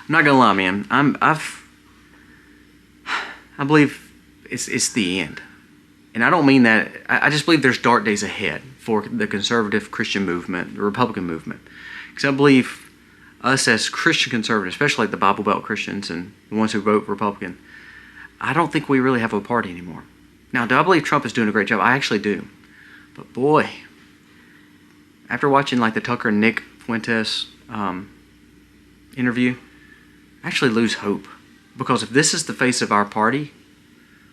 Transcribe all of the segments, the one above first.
I'm not gonna lie, man. I believe it's the end, and I don't mean that. I just believe there's dark days ahead for the conservative Christian movement, the Republican movement, because I believe us as Christian conservatives, especially like the Bible Belt Christians and the ones who vote Republican, I don't think we really have a party anymore. Now, do I believe Trump is doing a great job? I actually do, but boy, after watching like the Tucker and Nick Fuentes interview, I actually lose hope. Because if this is the face of our party,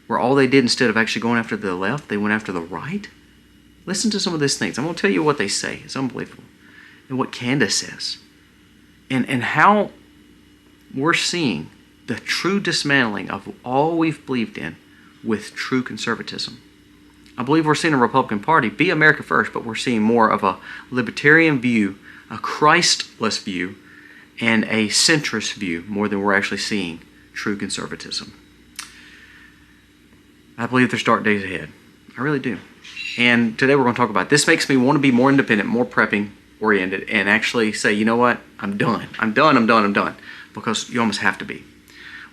where all they did instead of actually going after the left, they went after the right, listen to some of these things. I'm going to tell you what they say. It's unbelievable. And what Candace says. And how we're seeing the true dismantling of all we've believed in with true conservatism. I believe we're seeing a Republican Party be America first, but we're seeing more of a libertarian view, a Christless view, and a centrist view more than we're actually seeing true conservatism. I believe there's dark days ahead. I really do. And today we're going to talk about this. Makes me want to be more independent, more prepping oriented, and actually say, you know what? I'm done. Because you almost have to be.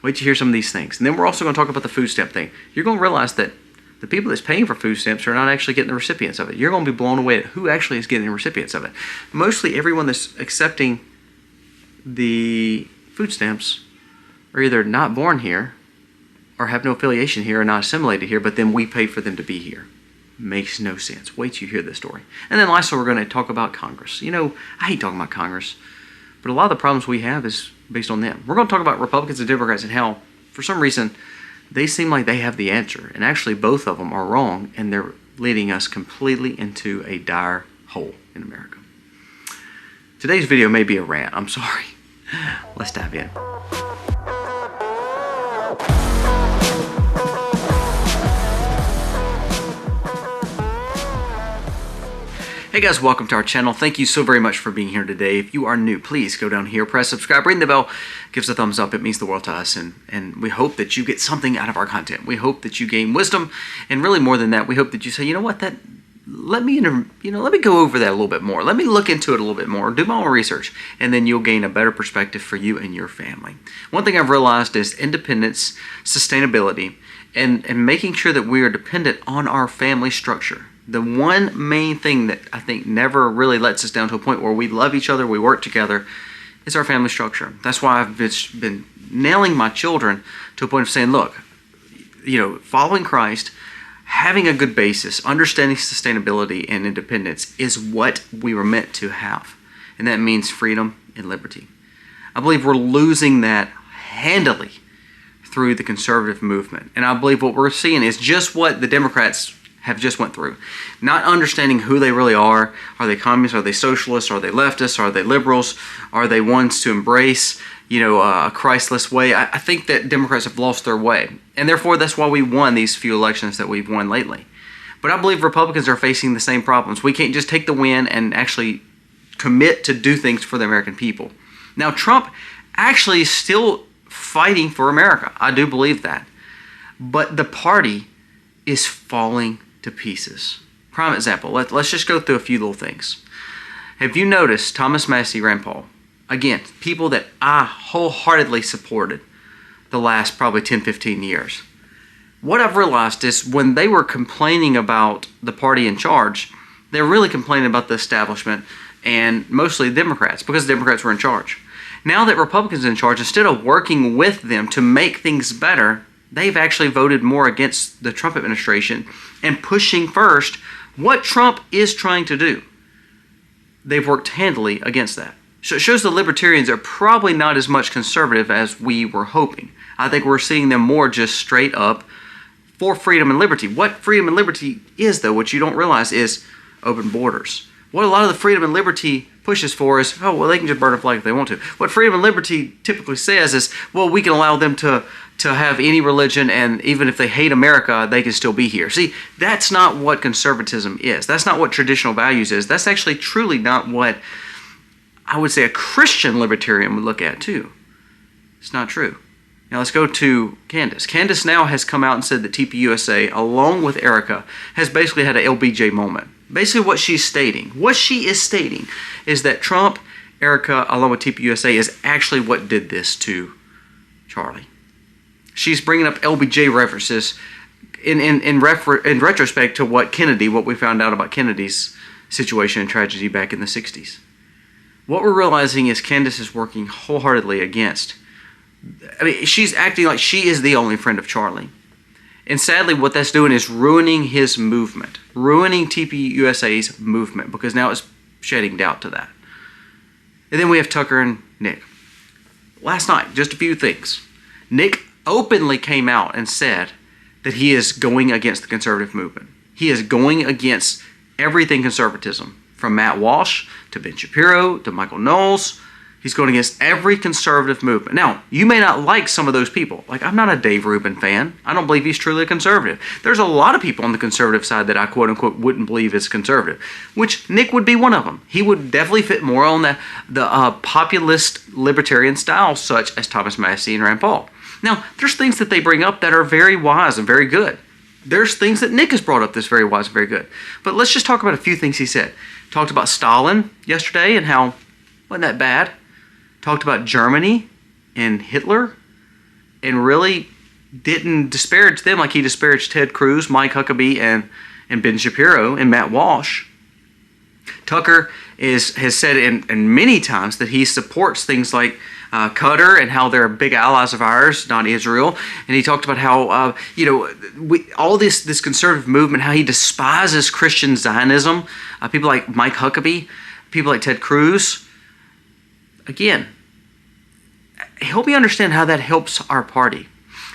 Wait to hear some of these things. And then we're also going to talk about the food stamp thing. You're going to realize that the people that's paying for food stamps are not actually getting the recipients of it. You're going to be blown away at who actually is getting the recipients of it. Mostly everyone that's accepting the food stamps are either not born here or have no affiliation here or not assimilated here, but then we pay for them to be here. Makes no sense. Wait till you hear this story. And then lastly, we're going to talk about Congress. You know, I hate talking about Congress, but a lot of the problems we have is based on them. We're going to talk about Republicans and Democrats and how, for some reason, they seem like they have the answer. And actually, both of them are wrong, and they're leading us completely into a dire hole in America. Today's video may be a rant. I'm sorry. Let's dive in. Hey guys, welcome to our channel. Thank you so very much for being here today. If you are new, please go down here, press subscribe, ring the bell, give us a thumbs up. It means the world to us, and we hope that you get something out of our content. We hope that you gain wisdom, and really more than that, we hope that you say, you know what, let me go over that a little bit more. Let me look into it a little bit more, do my own research, and then you'll gain a better perspective for you and your family. One thing I've realized is independence, sustainability, and making sure that we are dependent on our family structure. The one main thing that I think never really lets us down to a point where we love each other, we work together, is our family structure. That's why I've been nailing my children to a point of saying, look, following Christ, having a good basis, understanding sustainability and independence is what we were meant to have. And that means freedom and liberty. I believe we're losing that handily through the conservative movement. And I believe what we're seeing is just what the Democrats have just went through. Not understanding who they really are. Are they communists? Are they socialists? Are they leftists? Are they liberals? Are they ones to embrace, a Christless way? I think that Democrats have lost their way. And therefore, that's why we won these few elections that we've won lately. But I believe Republicans are facing the same problems. We can't just take the win and actually commit to do things for the American people. Now, Trump actually is still fighting for America. I do believe that. But the party is falling to pieces. Prime example, let's just go through a few little things. Have you noticed Thomas Massey, Rand Paul? Again, people that I wholeheartedly supported the last probably 10, 15 years. What I've realized is when they were complaining about the party in charge, they're really complaining about the establishment and mostly Democrats because the Democrats were in charge. Now that Republicans are in charge, instead of working with them to make things better, they've actually voted more against the Trump administration and pushing first what Trump is trying to do. They've worked handily against that. So it shows the libertarians are probably not as much conservative as we were hoping. I think we're seeing them more just straight up for freedom and liberty. What freedom and liberty is, though, what you don't realize is open borders. What a lot of the freedom and liberty pushes for is, oh, well, they can just burn a flag if they want to. What freedom and liberty typically says is, well, we can allow them to have any religion, and even if they hate America, they can still be here. See, that's not what conservatism is. That's not what traditional values is. That's actually truly not what I would say a Christian libertarian would look at, too. It's not true. Now let's go to Candace. Candace now has come out and said that TPUSA, along with Erica, has basically had an LBJ moment. Basically what she is stating is that Trump Erica, along with TPUSA, is actually what did this to Charlie. She's bringing up LBJ references in retrospect to what we found out about Kennedy's situation and tragedy back in the 60s. What we're realizing is Candace is working wholeheartedly against. She's acting like she is the only friend of Charlie. And sadly, what that's doing is ruining his movement, ruining TPUSA's movement, because now it's shedding doubt to that. And then we have Tucker and Nick. Last night, just a few things. Nick openly came out and said that he is going against the conservative movement. He is going against everything conservatism, from Matt Walsh to Ben Shapiro to Michael Knowles. He's going against every conservative movement. Now, you may not like some of those people. Like, I'm not a Dave Rubin fan. I don't believe he's truly a conservative. There's a lot of people on the conservative side that I quote-unquote wouldn't believe is conservative, which Nick would be one of them. He would definitely fit more on the populist libertarian style, such as Thomas Massey and Rand Paul. Now, there's things that they bring up that are very wise and very good. There's things that Nick has brought up that's very wise and very good. But let's just talk about a few things he said. Talked about Stalin yesterday and how wasn't that bad. Talked about Germany and Hitler and really didn't disparage them like he disparaged Ted Cruz, Mike Huckabee, and Ben Shapiro and Matt Walsh. Tucker has said in many times that he supports things like Qatar and how they're big allies of ours, not Israel. And he talked about how, all this conservative movement, how he despises Christian Zionism. People like Mike Huckabee, people like Ted Cruz. Again, help me understand how that helps our party.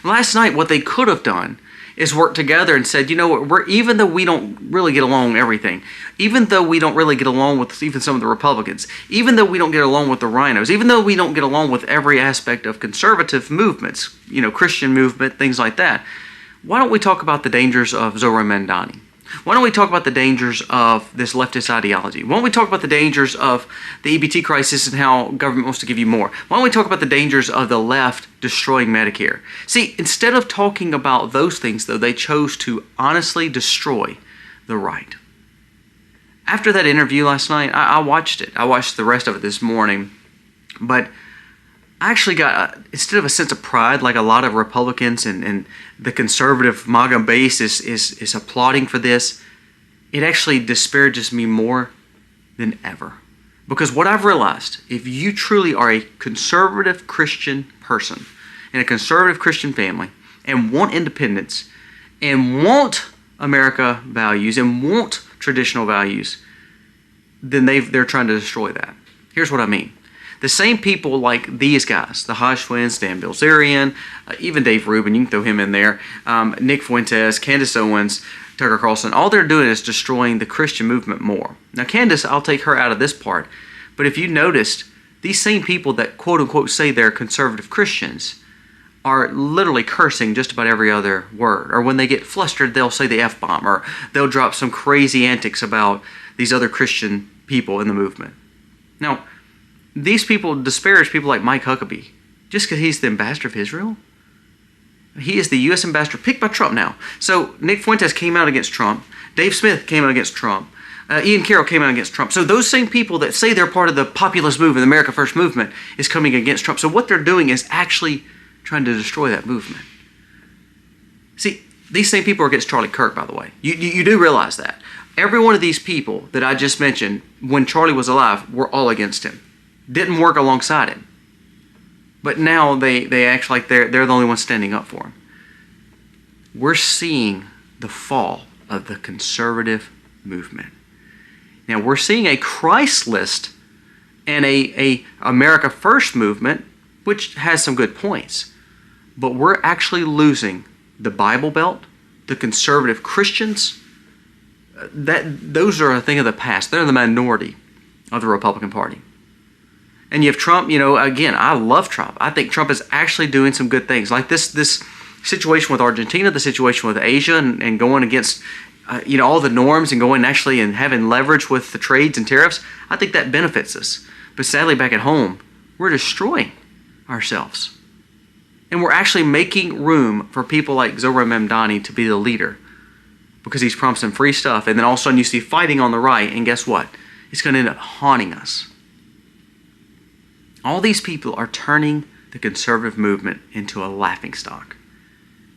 Last night, what they could have done is work together and said, you know what, even though we don't really get along with everything, even though we don't really get along with even some of the Republicans, even though we don't get along with the rhinos, even though we don't get along with every aspect of conservative movements, Christian movement, things like that, why don't we talk about the dangers of Zohar Mamdani? Why don't we talk about the dangers of this leftist ideology? Why don't we talk about the dangers of the EBT crisis and how government wants to give you more? Why don't we talk about the dangers of the left destroying Medicare? See, instead of talking about those things, though, they chose to honestly destroy the right. After that interview last night, I watched it. I watched the rest of it this morning. But I actually got, instead of a sense of pride like a lot of Republicans and the conservative MAGA base is applauding for this, it actually disparages me more than ever. Because what I've realized, if you truly are a conservative Christian person in a conservative Christian family and want independence and want America values and want traditional values, then they're trying to destroy that. Here's what I mean. The same people like these guys, the Hodge twins, Dan Bilzerian, even Dave Rubin, you can throw him in there, Nick Fuentes, Candace Owens, Tucker Carlson, all they're doing is destroying the Christian movement more. Now Candace, I'll take her out of this part, but if you noticed, these same people that quote-unquote say they're conservative Christians are literally cursing just about every other word. Or when they get flustered, they'll say the F-bomb, or they'll drop some crazy antics about these other Christian people in the movement. Now, these people disparage people like Mike Huckabee just because he's the ambassador of Israel. He is the U.S. ambassador picked by Trump now. So Nick Fuentes came out against Trump. Dave Smith came out against Trump. Ian Carroll came out against Trump. So those same people that say they're part of the populist movement, the America First movement, is coming against Trump. So what they're doing is actually trying to destroy that movement. See, these same people are against Charlie Kirk, by the way. You do realize that. Every one of these people that I just mentioned, when Charlie was alive, were all against him. Didn't work alongside him. But now they act like they're the only ones standing up for him. We're seeing the fall of the conservative movement. Now we're seeing a Christless and a America First movement, which has some good points. But we're actually losing the Bible Belt, the conservative Christians. Those are a thing of the past. They're the minority of the Republican Party. And you have Trump, again, I love Trump. I think Trump is actually doing some good things. Like this situation with Argentina, the situation with Asia, and going against, all the norms and going actually and having leverage with the trades and tariffs. I think that benefits us. But sadly, back at home, we're destroying ourselves. And we're actually making room for people like Zohar Mamdani to be the leader because he's promising free stuff. And then all of a sudden you see fighting on the right, and guess what? It's going to end up haunting us. All these people are turning the conservative movement into a laughingstock.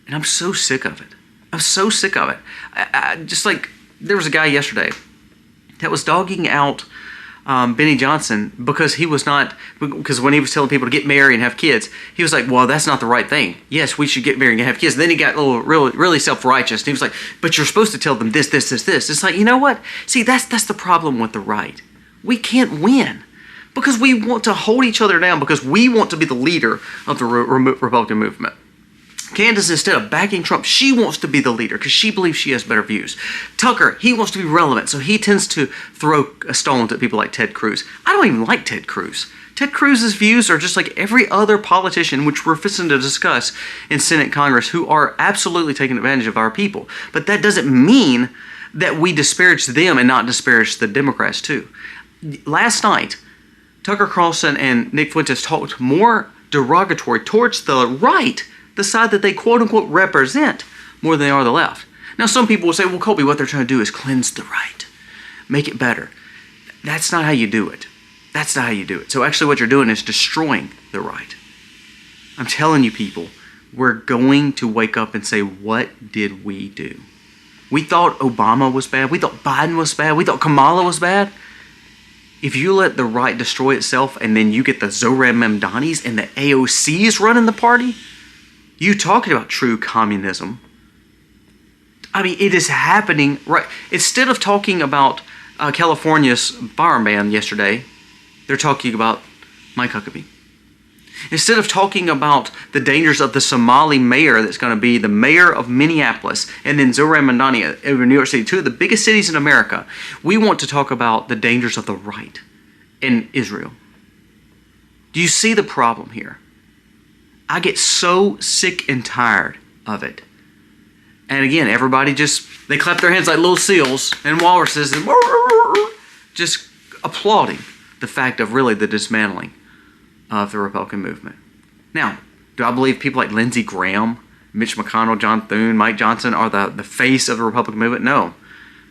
And I'm so sick of it. I'm so sick of it. Just like there was a guy yesterday that was dogging out Benny Johnson because because when he was telling people to get married and have kids, he was like, well, that's not the right thing. Yes, we should get married and have kids. And then he got a little really self-righteous. And he was like, but you're supposed to tell them this. It's like, you know what? See, that's the problem with the right. We can't win because we want to hold each other down because we want to be the leader of the Republican movement. Candace, instead of backing Trump, she wants to be the leader because she believes she has better views. Tucker, he wants to be relevant, so he tends to throw stones at people like Ted Cruz. I don't even like Ted Cruz. Ted Cruz's views are just like every other politician, which we're fixing to discuss in Senate and Congress, who are absolutely taking advantage of our people. But that doesn't mean that we disparage them and not disparage the Democrats too. Last night, Tucker Carlson and Nick Fuentes talked more derogatory towards the right, the side that they quote-unquote represent, more than they are the left. Now, some people will say, well, Colby, what they're trying to do is cleanse the right, make it better. That's not how you do it. That's not how you do it. So actually what you're doing is destroying the right. I'm telling you people, we're going to wake up and say, what did we do? We thought Obama was bad. We thought Biden was bad. We thought Kamala was bad. If you let the right destroy itself and then you get the Zohran Mamdanis and the AOCs running the party, you talking about true communism. I mean, it is happening right. Instead of talking about California's firearm ban yesterday, they're talking about Mike Huckabee. Instead of talking about the dangers of the Somali mayor that's going to be the mayor of Minneapolis and then Zohran Mamdani over New York City, two of the biggest cities in America, we want to talk about the dangers of the right in Israel. Do you see the problem here? I get so sick and tired of it. And again, everybody they clap their hands like little seals and walruses and just applauding the fact of really the dismantling of the Republican movement. Now, do I believe people like Lindsey Graham, Mitch McConnell, John Thune, Mike Johnson are the face of the Republican movement? No.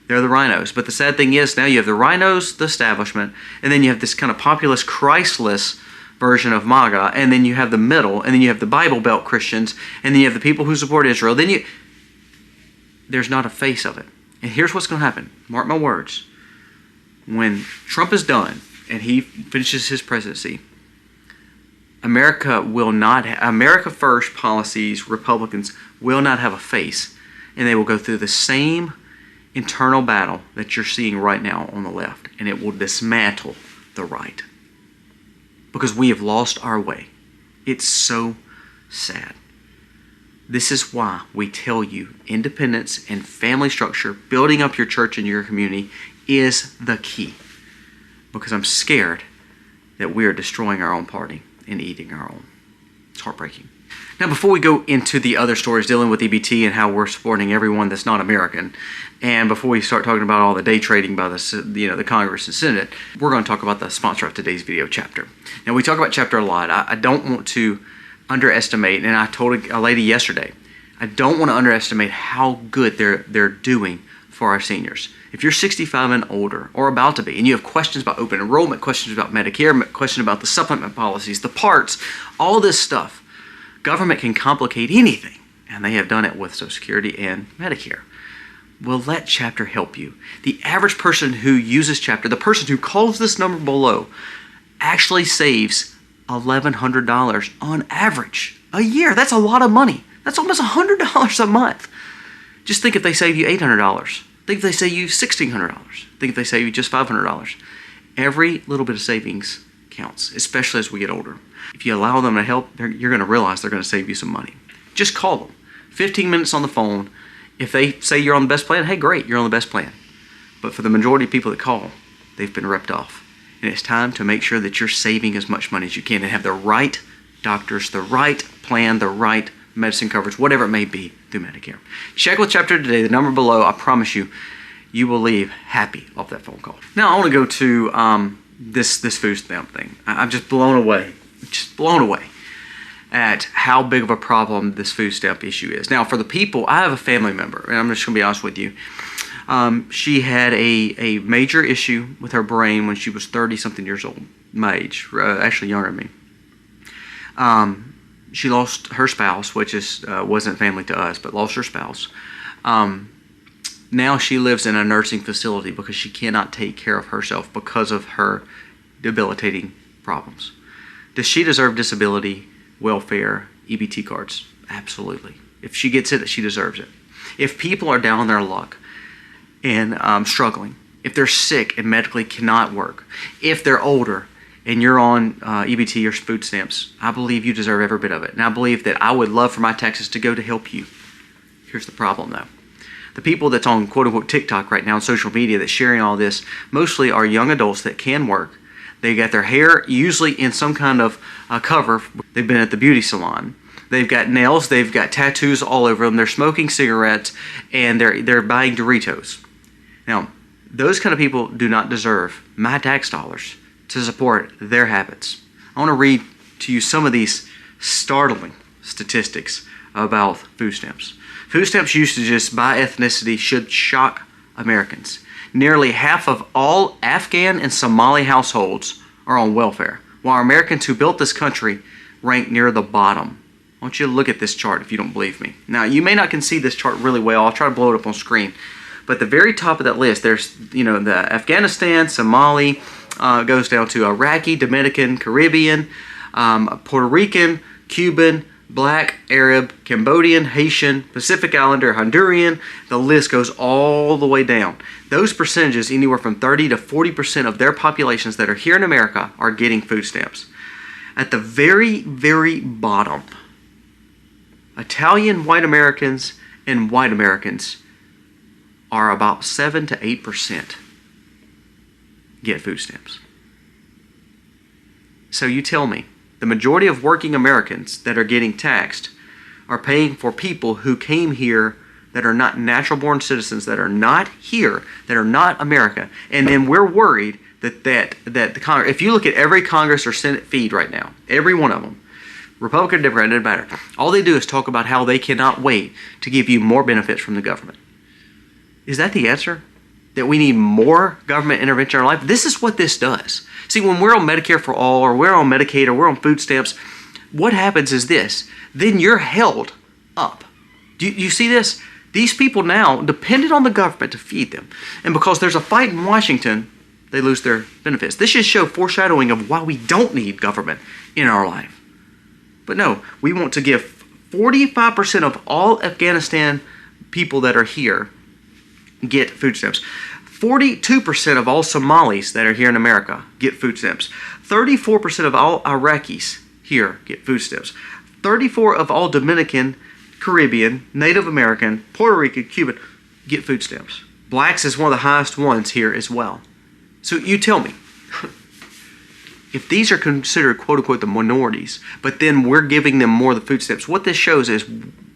They're the rhinos. But the sad thing is now you have the rhinos, the establishment, and then you have this kind of populist, Christless version of MAGA, and then you have the middle, and then you have the Bible Belt Christians, and then you have the people who support Israel. There's not a face of it. And here's what's going to happen. Mark my words. When Trump is done and he finishes his presidency, America First policies, Republicans will not have a face, and they will go through the same internal battle that you're seeing right now on the left, and it will dismantle the right. Because we have lost our way. It's so sad. This is why we tell you independence and family structure, building up your church and your community is the key. Because I'm scared that we are destroying our own party and eating our own. It's heartbreaking. Now, before we go into the other stories dealing with EBT and how we're supporting everyone that's not American, and before we start talking about all the day trading by the Congress and Senate, we're going to talk about the sponsor of today's video, Chapter. Now, we talk about Chapter a lot. I don't want to underestimate, and I told a lady yesterday, I don't want to underestimate how good they're doing for our seniors. If you're 65 and older, or about to be, and you have questions about open enrollment, questions about Medicare, questions about the supplement policies, the parts, all this stuff, government can complicate anything, and they have done it with Social Security and Medicare. Well, let Chapter help you. The average person who uses Chapter, the person who calls this number below, actually saves $1,100 on average a year. That's a lot of money. That's almost $100 a month. Just think if they save you $800. Think if they save you $1,600. Think if they save you just $500. Every little bit of savings counts, especially as we get older. If you allow them to help, you're going to realize they're going to save you some money. Just call them. 15 minutes on the phone. If they say you're on the best plan, hey, great, you're on the best plan. But for the majority of people that call, they've been ripped off. And it's time to make sure that you're saving as much money as you can and have the right doctors, the right plan, the right medicine coverage, whatever it may be, through Medicare. Check with Chapter today. The number below, I promise you, you will leave happy off that phone call. Now, I want to go to this food stamp thing. I'm just blown away at how big of a problem this food stamp issue is. Now, for the people, I have a family member, and I'm just going to be honest with you. She had a major issue with her brain when she was 30-something years old. my age, actually younger than me. She lost her spouse, which wasn't family to us, but lost her spouse. Now she lives in a nursing facility because she cannot take care of herself because of her debilitating problems. Does she deserve disability, welfare, EBT cards? Absolutely. If she gets it, she deserves it. If people are down on their luck and struggling, if they're sick and medically cannot work, if they're older and you're on EBT or food stamps, I believe you deserve every bit of it. And I believe that I would love for my taxes to go to help you. Here's the problem, though. The people that's on quote-unquote TikTok right now on social media that's sharing all this mostly are young adults that can work. They got their hair usually in some kind of cover. They've been at the beauty salon. They've got nails. They've got tattoos all over them. They're smoking cigarettes, and they're buying Doritos. Now, those kind of people do not deserve my tax dollars to support their habits. I want to read to you some of these startling statistics about food stamps. Food stamps usages by ethnicity should shock Americans. Nearly half of all Afghan and Somali households are on welfare, while Americans who built this country rank near the bottom. I want you to look at this chart if you don't believe me. Now, you may not can see this chart really well. I'll try to blow it up on screen. But the very top of that list, there's, the Afghanistan, Somali, goes down to Iraqi, Dominican, Caribbean, Puerto Rican, Cuban, Black, Arab, Cambodian, Haitian, Pacific Islander, Honduran. The list goes all the way down. Those percentages, anywhere from 30 to 40% of their populations that are here in America are getting food stamps. At the very, very bottom, Italian white Americans and white Americans are about 7 to 8% get food stamps. So you tell me, the majority of working Americans that are getting taxed are paying for people who came here that are not natural-born citizens, that are not here, that are not America. And then we're worried that the Congress, if you look at every Congress or Senate feed right now, every one of them, Republican, Democrat, doesn't matter. All they do is talk about how they cannot wait to give you more benefits from the government. Is that the answer? That we need more government intervention in our life? This is what this does. See, when we're on Medicare for All, or we're on Medicaid, or we're on food stamps, what happens is this. Then you're held up. Do you see this? These people now depended on the government to feed them. And because there's a fight in Washington, they lose their benefits. This should show foreshadowing of why we don't need government in our life. But no, we want to give 45% of all Afghanistan people that are here get food stamps. 42% of all Somalis that are here in America get food stamps. 34% of all Iraqis here get food stamps. 34% of all Dominican, Caribbean, Native American, Puerto Rican, Cuban get food stamps. Blacks is one of the highest ones here as well. So you tell me, if these are considered quote-unquote the minorities, but then we're giving them more of the food stamps, what this shows is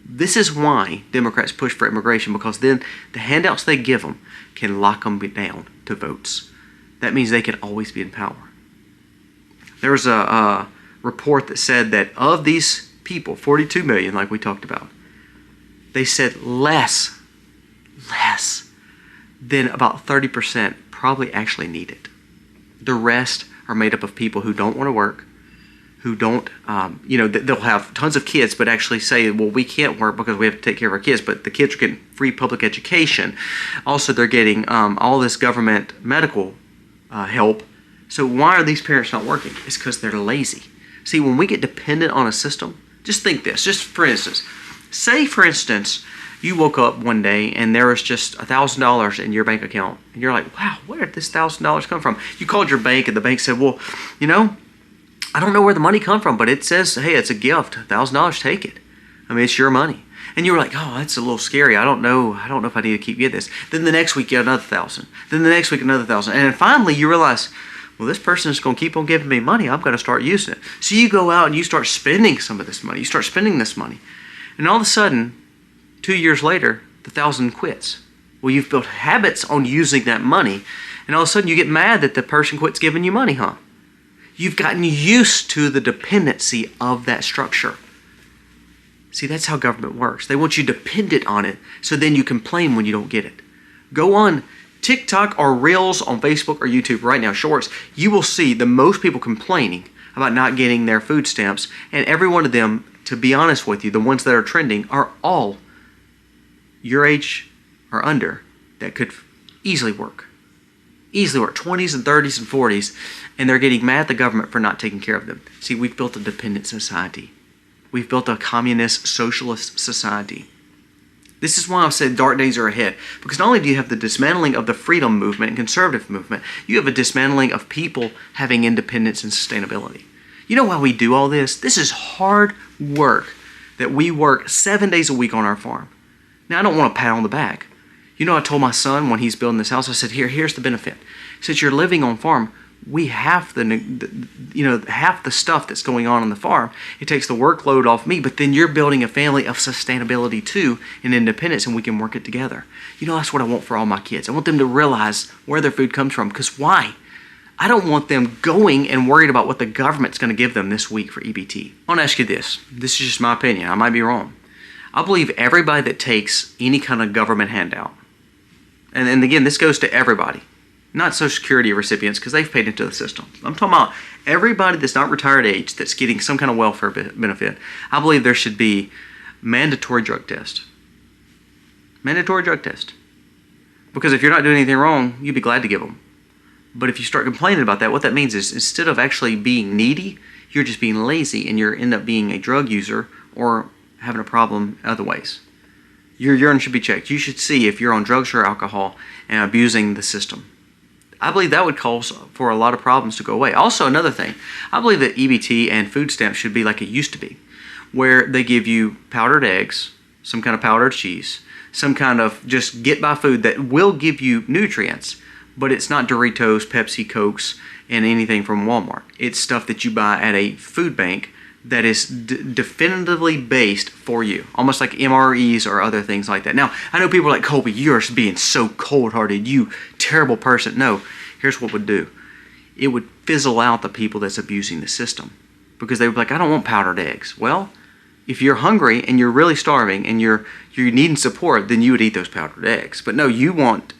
this is why Democrats push for immigration, because then the handouts they give them can lock them down to votes. That means they can always be in power. There was a report that said that of these people, 42 million, like we talked about, they said less than about 30% probably actually need it. The rest are made up of people who don't want to work, who don't, they'll have tons of kids, but actually say, well, we can't work because we have to take care of our kids, but the kids are getting free public education. Also, they're getting all this government medical help. So why are these parents not working? It's because they're lazy. See, when we get dependent on a system, just think this, just for instance, say, for instance, you woke up one day and there was just $1,000 in your bank account. And you're like, wow, where did this $1,000 come from? You called your bank and the bank said, well, I don't know where the money come from, but it says, hey, it's a gift. $1,000, take it. I mean, it's your money. And you were like, oh, that's a little scary. I don't know if I need to keep getting this. Then the next week you get another 1,000. Then the next week another 1,000. And then finally you realize, well, this person is going to keep on giving me money. I'm going to start using it. So you go out and you start spending some of this money. You start spending this money. And all of a sudden, 2 years later, the 1,000 quits. Well, you've built habits on using that money. And all of a sudden you get mad that the person quits giving you money, huh? You've gotten used to the dependency of that structure. See, that's how government works. They want you dependent on it, so then you complain when you don't get it. Go on TikTok or Reels on Facebook or YouTube right now, Shorts, you will see the most people complaining about not getting their food stamps, and every one of them, to be honest with you, the ones that are trending are all your age or under that could easily work. Easily work, 20s and 30s and 40s, and they're getting mad at the government for not taking care of them. See, we've built a dependent society. We've built a communist, socialist society. This is why I've said dark days are ahead, because not only do you have the dismantling of the freedom movement and conservative movement, you have a dismantling of people having independence and sustainability. You know why we do all this? This is hard work that we work 7 days a week on our farm. Now, I don't want a pat on the back. You know, I told my son when he's building this house, I said, here's the benefit. Since you're living on farm, we have half the stuff that's going on the farm. It takes the workload off me, but then you're building a family of sustainability too and independence, and we can work it together. You know, that's what I want for all my kids. I want them to realize where their food comes from, because why? I don't want them going and worried about what the government's going to give them this week for EBT. I want to ask you this. This is just my opinion. I might be wrong. I believe everybody that takes any kind of government handout, and again, this goes to everybody, not Social Security recipients because they've paid into the system. I'm talking about everybody that's not retired age that's getting some kind of welfare benefit. I believe there should be mandatory drug test. Mandatory drug test. Because if you're not doing anything wrong, you'd be glad to give them. But if you start complaining about that, what that means is instead of actually being needy, you're just being lazy and you end up being a drug user or having a problem other ways. Your urine should be checked. You should see if you're on drugs or alcohol and abusing the system. I believe that would cause for a lot of problems to go away. Also, another thing, I believe that EBT and food stamps should be like it used to be, where they give you powdered eggs, some kind of powdered cheese, some kind of just get-by food that will give you nutrients, but it's not Doritos, Pepsi, Cokes, and anything from Walmart. It's stuff that you buy at a food bank that is definitively based for you, almost like MREs or other things like that. Now, I know people are like, Colby, you're being so cold-hearted, you terrible person. No, here's what it would do. It would fizzle out the people that's abusing the system, because they would be like, I don't want powdered eggs. Well, if you're hungry and you're really starving and you're needing support, then you would eat those powdered eggs. But no, you want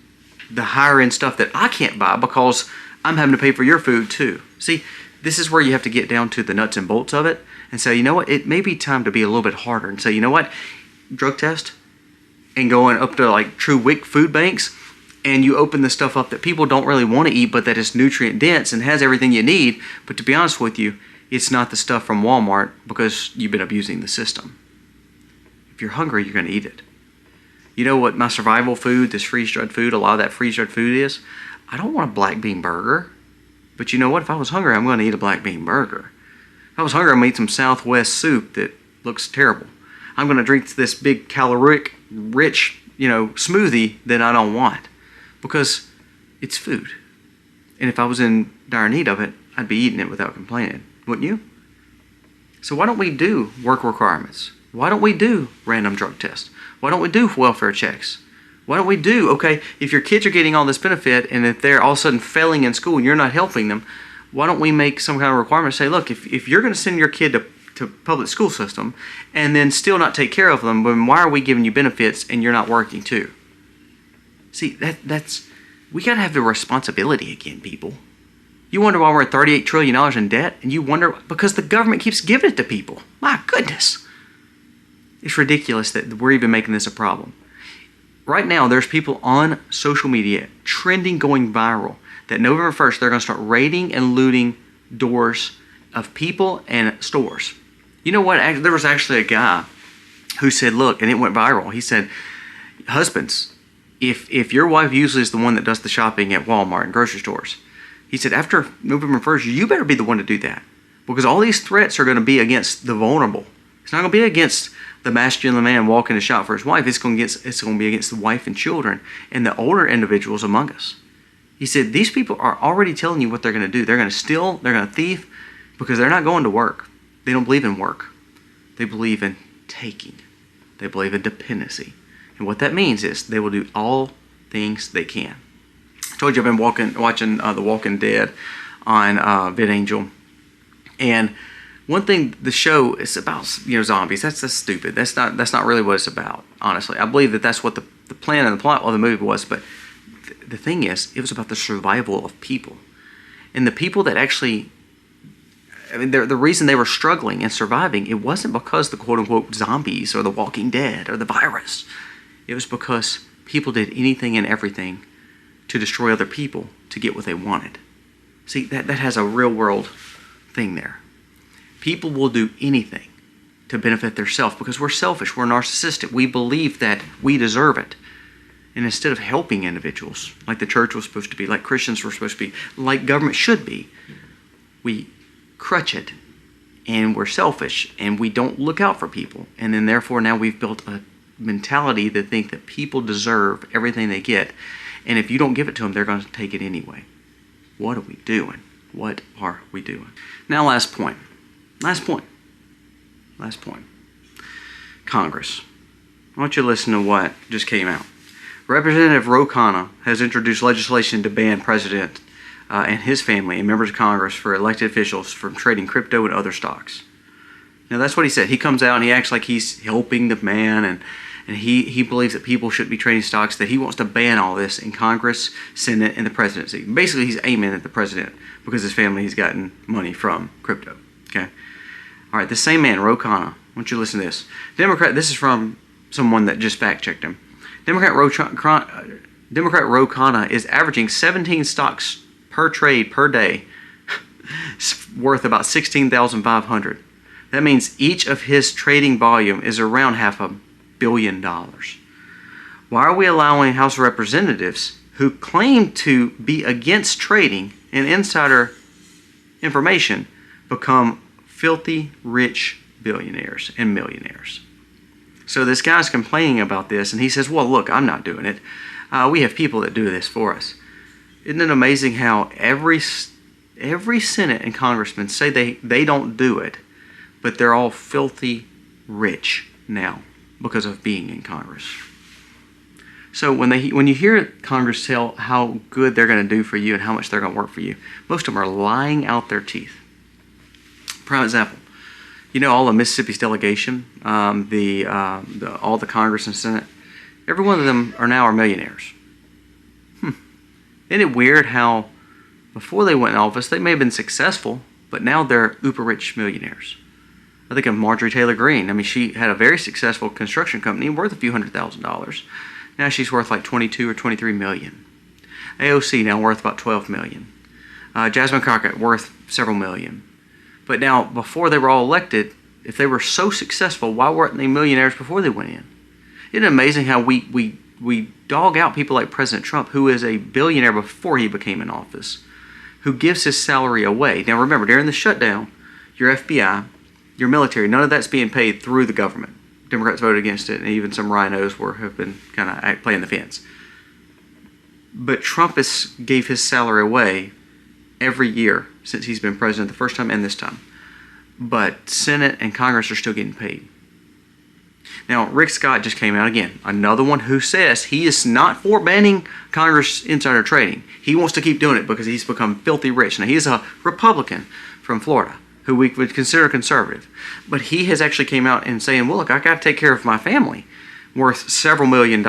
the higher-end stuff that I can't buy because I'm having to pay for your food too. See, this is where you have to get down to the nuts and bolts of it and say, you know what, it may be time to be a little bit harder and say, you know what, drug test and going up to like true WIC food banks, and you open the stuff up that people don't really want to eat but that is nutrient dense and has everything you need, but to be honest with you, it's not the stuff from Walmart because you've been abusing the system. If you're hungry, you're going to eat it. You know what my survival food, this freeze-dried food, a lot of that freeze-dried food is? I don't want a black bean burger. But you know what? If I was hungry, I'm going to eat a black bean burger. If I was hungry, I'm going to eat some Southwest soup that looks terrible. I'm going to drink this big caloric rich, smoothie that I don't want because it's food. And if I was in dire need of it, I'd be eating it without complaining. Wouldn't you? So why don't we do work requirements? Why don't we do random drug tests? Why don't we do welfare checks? Why don't we do, okay, if your kids are getting all this benefit and if they're all of a sudden failing in school and you're not helping them, why don't we make some kind of requirement? Say, look, if you're going to send your kid to public school system and then still not take care of them, then why are we giving you benefits and you're not working too? See, we got to have the responsibility again, people. You wonder why we're at $38 trillion in debt, and you wonder because the government keeps giving it to people. My goodness. It's ridiculous that we're even making this a problem. Right now, there's people on social media trending, going viral, that November 1st, they're going to start raiding and looting doors of people and stores. You know what? There was actually a guy who said, look, and it went viral. He said, husbands, if your wife usually is the one that does the shopping at Walmart and grocery stores, he said, after November 1st, you better be the one to do that. Because all these threats are going to be against the vulnerable. It's not going to be against the masculine man walking to shop for his wife. It's going to be against the wife and children and the older individuals among us. He said, these people are already telling you what they're going to do. They're going to steal, they're going to thief, because they're not going to work. They don't believe in work. They believe in taking. They believe in dependency. And what that means is they will do all things they can. I told you I've been watching The Walking Dead on VidAngel. And one thing the show is about, zombies. That's stupid. That's not really what it's about, honestly. I believe that's what the plan and the plot of the movie was, but But the thing is, it was about the survival of people. And the people that actually, the reason they were struggling and surviving, it wasn't because the quote-unquote zombies or the Walking Dead or the virus. It was because people did anything and everything to destroy other people to get what they wanted. See, that has a real-world thing there. People will do anything to benefit themselves because we're selfish, we're narcissistic. We believe that we deserve it. And instead of helping individuals, like the church was supposed to be, like Christians were supposed to be, like government should be, we crutch it, and we're selfish, and we don't look out for people. And then therefore now we've built a mentality to think that people deserve everything they get. And if you don't give it to them, they're going to take it anyway. What are we doing? What are we doing? Now, last point. Congress. I want you to listen to what just came out. Representative Ro Khanna has introduced legislation to ban President and his family and members of Congress for elected officials from trading crypto and other stocks. Now, that's what he said. He comes out and he acts like he's helping the man, and he believes that people shouldn't be trading stocks, that he wants to ban all this in Congress, Senate, and the presidency. Basically, he's aiming at the president because his family has gotten money from crypto. Okay? All right, the same man, Ro Khanna, I want you to listen to this. This is from someone that just fact-checked him. Democrat Ro Khanna is averaging 17 stocks per trade per day, worth about $16,500. That means each of his trading volume is around $500 million. Why are we allowing House of Representatives who claim to be against trading and insider information become filthy rich billionaires and millionaires? So this guy's complaining about this, and he says, well, look, I'm not doing it. We have people that do this for us. Isn't it amazing how every Senate and congressman say they don't do it, but they're all filthy rich now because of being in Congress. So when you hear Congress tell how good they're going to do for you and how much they're going to work for you, most of them are lying out their teeth. Prime example. You know, all the Mississippi's delegation, all the Congress and Senate, every one of them are millionaires. Isn't it weird how before they went in office, they may have been successful, but now they're uber rich millionaires? I think of Marjorie Taylor Greene. I mean, she had a very successful construction company worth a few $100,000. Now she's worth like 22 or 23 million. AOC now worth about 12 million. Jasmine Crockett worth several million. But now, before they were all elected, if they were so successful, why weren't they millionaires before they went in? Isn't it amazing how we dog out people like President Trump, who is a billionaire before he became in office, who gives his salary away? Now remember, during the shutdown, your FBI, your military, none of that's being paid through the government. Democrats voted against it, and even some rhinos have been kind of playing the fence. But Trump gave his salary away every year since he's been president, the first time and this time. But Senate and Congress are still getting paid. Now, Rick Scott just came out again, another one who says he is not for banning Congress insider trading. He wants to keep doing it because he's become filthy rich. Now, he is a Republican from Florida who we would consider conservative. But he has actually came out and saying, well, look, I got to take care of my family, worth several $1 million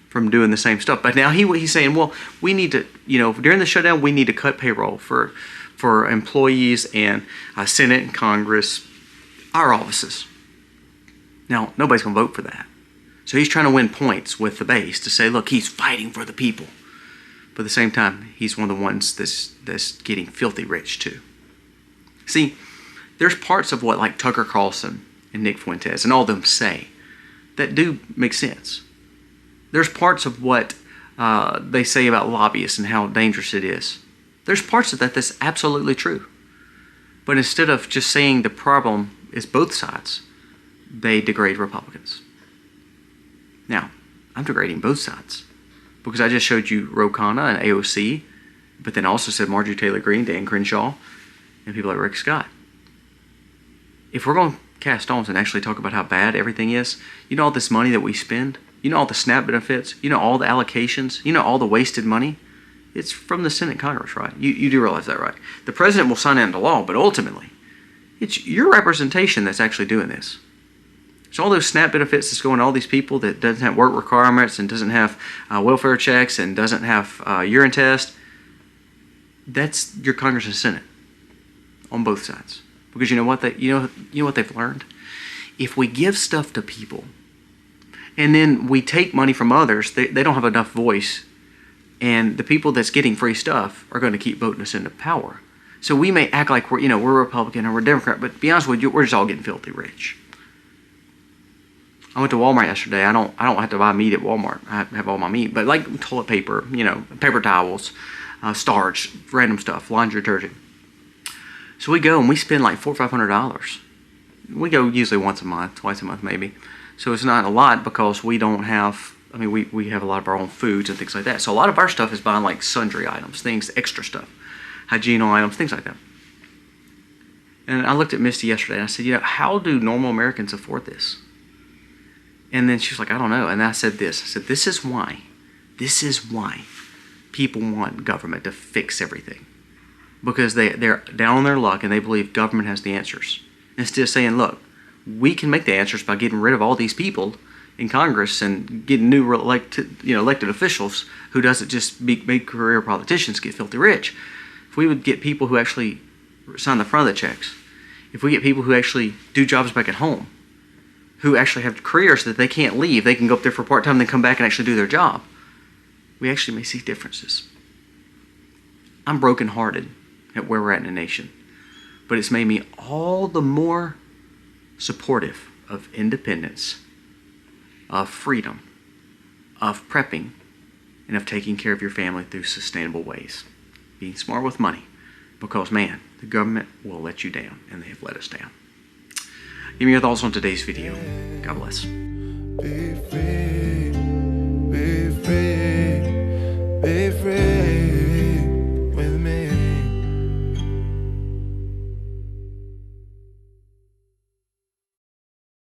from doing the same stuff. But now he's saying, well, we need to, during the shutdown, we need to cut payroll for employees and Senate and Congress, our offices. Now, nobody's going to vote for that. So he's trying to win points with the base to say, look, he's fighting for the people. But at the same time, he's one of the ones that's getting filthy rich too. See, there's parts of what like Tucker Carlson and Nick Fuentes and all of them say that do make sense. There's parts of what they say about lobbyists and how dangerous it is. There's parts of that that's absolutely true. But instead of just saying the problem is both sides, they degrade Republicans. Now, I'm degrading both sides because I just showed you Ro Khanna and AOC, but then also said Marjorie Taylor Greene, Dan Crenshaw, and people like Rick Scott. If we're going to cast stones and actually talk about how bad everything is, all this money that we spend, all the SNAP benefits, all the allocations, all the wasted money, it's from the Senate and Congress, right? You do realize that, right? The president will sign it into law, but ultimately, it's your representation that's actually doing this. So all those SNAP benefits that's going to all these people that doesn't have work requirements and doesn't have welfare checks and doesn't have urine test, that's your Congress and Senate on both sides. Because you know what what they've learned? If we give stuff to people and then we take money from others, they don't have enough voice, and the people that's getting free stuff are going to keep voting us into power. So we may act like we're Republican or we're Democrat, but to be honest with you, we're just all getting filthy rich. I went to Walmart yesterday. I don't have to buy meat at Walmart. I have all my meat, but like toilet paper, paper towels, starch, random stuff, laundry detergent. So we go and we spend like $400 or $500. We go usually once a month, twice a month maybe. So it's not a lot because we don't have. I mean, we have a lot of our own foods and things like that. So a lot of our stuff is buying like sundry items, things, extra stuff, hygiene items, things like that. And I looked at Misty yesterday and I said, how do normal Americans afford this? And then she was like, I don't know. And I said this. I said, this is why people want government to fix everything. Because they're down on their luck and they believe government has the answers. Instead of saying, look, we can make the answers by getting rid of all these people in Congress and getting new elected officials who doesn't just make career politicians get filthy rich. If we would get people who actually sign the front of the checks, if we get people who actually do jobs back at home, who actually have careers that they can't leave, they can go up there for part-time and then come back and actually do their job, we actually may see differences. I'm brokenhearted at where we're at in the nation, but it's made me all the more supportive of independence, of freedom, of prepping, and of taking care of your family through sustainable ways. Being smart with money, because man, the government will let you down, and they have let us down. Give me your thoughts on today's video. God bless. Be free, be free, be free.